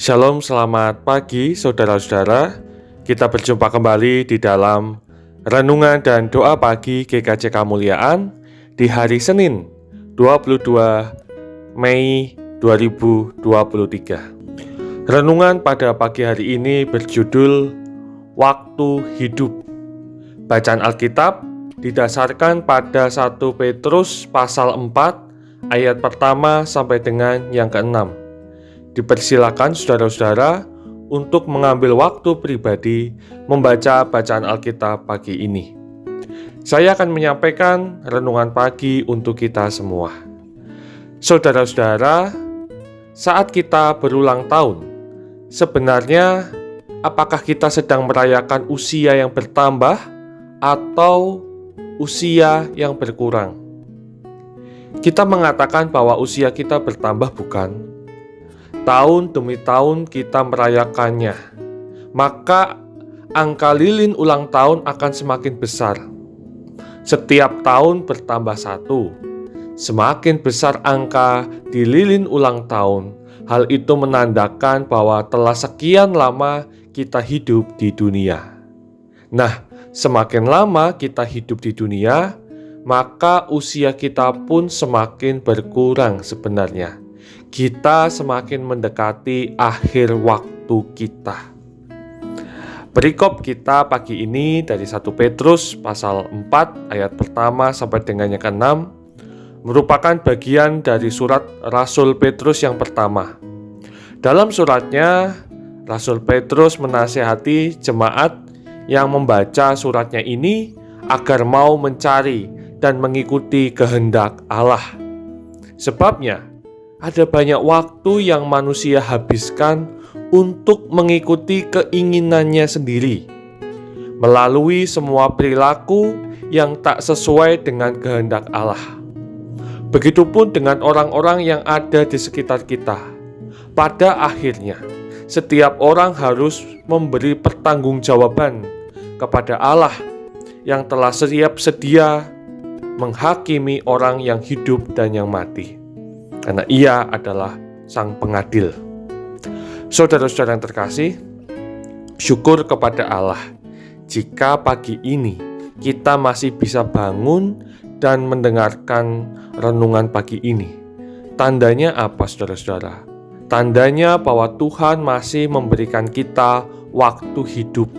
Shalom, selamat pagi saudara-saudara. Kita berjumpa kembali di dalam renungan dan doa pagi GKJ Kemuliaan di hari Senin 22 Mei 2023. Renungan pada pagi hari ini berjudul Waktu Hidup. Bacaan Alkitab didasarkan pada 1 Petrus pasal 4 ayat pertama sampai dengan yang ke-6. Dipersilakan saudara-saudara untuk mengambil waktu pribadi membaca bacaan Alkitab pagi ini. Saya akan menyampaikan renungan pagi untuk kita semua. Saudara-saudara, saat kita berulang tahun, sebenarnya apakah kita sedang merayakan usia yang bertambah atau usia yang berkurang? Kita mengatakan bahwa usia kita bertambah, bukan? Tahun demi tahun kita merayakannya, maka angka lilin ulang tahun akan semakin besar. Setiap tahun bertambah satu. Semakin besar angka di lilin ulang tahun, hal itu menandakan bahwa telah sekian lama kita hidup di dunia. Nah, semakin lama kita hidup di dunia, maka usia kita pun semakin berkurang sebenarnya. Kita semakin mendekati akhir waktu kita. Perikop kita pagi ini dari 1 Petrus pasal 4 ayat pertama sampai dengan yang ke-6 merupakan bagian dari surat Rasul Petrus yang pertama. Dalam suratnya, Rasul Petrus menasihati jemaat yang membaca suratnya ini agar mau mencari dan mengikuti kehendak Allah. Sebabnya, ada banyak waktu yang manusia habiskan untuk mengikuti keinginannya sendiri, melalui semua perilaku yang tak sesuai dengan kehendak Allah. Begitupun dengan orang-orang yang ada di sekitar kita. Pada akhirnya, setiap orang harus memberi pertanggungjawaban kepada Allah yang telah siap sedia menghakimi orang yang hidup dan yang mati. Karena Ia adalah Sang Pengadil. Saudara-saudara yang terkasih, syukur kepada Allah jika pagi ini kita masih bisa bangun dan mendengarkan renungan pagi ini. Tandanya apa, saudara-saudara? Tandanya bahwa Tuhan masih memberikan kita waktu hidup.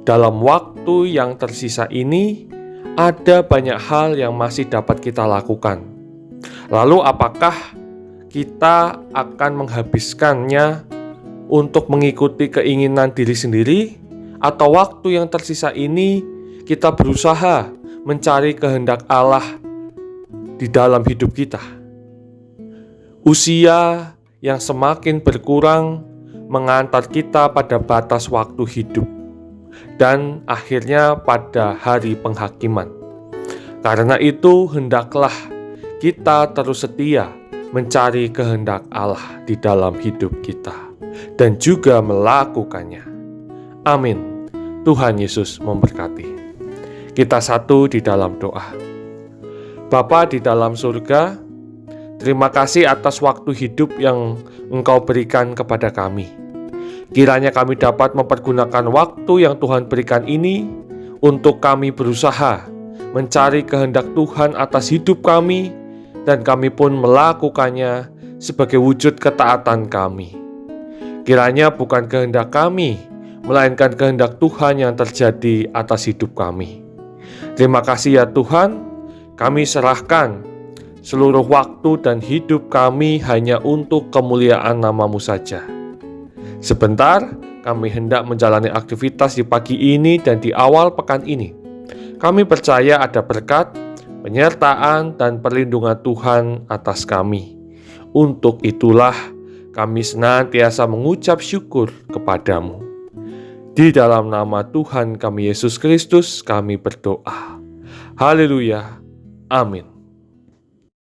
Dalam waktu yang tersisa ini, ada banyak hal yang masih dapat kita lakukan. Lalu apakah kita akan menghabiskannya untuk mengikuti keinginan diri sendiri, atau waktu yang tersisa ini kita berusaha mencari kehendak Allah di dalam hidup kita? Usia yang semakin berkurang mengantar kita pada batas waktu hidup dan akhirnya pada hari penghakiman. Karena itu, hendaklah kita terus setia mencari kehendak Allah di dalam hidup kita dan juga melakukannya. Amin. Tuhan Yesus memberkati. Kita satu di dalam doa. Bapa di dalam surga, terima kasih atas waktu hidup yang Engkau berikan kepada kami. Kiranya kami dapat mempergunakan waktu yang Tuhan berikan ini untuk kami berusaha mencari kehendak Tuhan atas hidup kami, dan kami pun melakukannya sebagai wujud ketaatan kami. Kiranya bukan kehendak kami, melainkan kehendak Tuhan yang terjadi atas hidup kami. Terima kasih ya Tuhan, kami serahkan seluruh waktu dan hidup kami hanya untuk kemuliaan nama-Mu saja. Sebentar, kami hendak menjalani aktivitas di pagi ini dan di awal pekan ini. Kami percaya ada berkat, penyertaan, dan perlindungan Tuhan atas kami. Untuk itulah kami senantiasa mengucap syukur kepadamu. Di dalam nama Tuhan kami Yesus Kristus kami berdoa. Haleluya. Amin.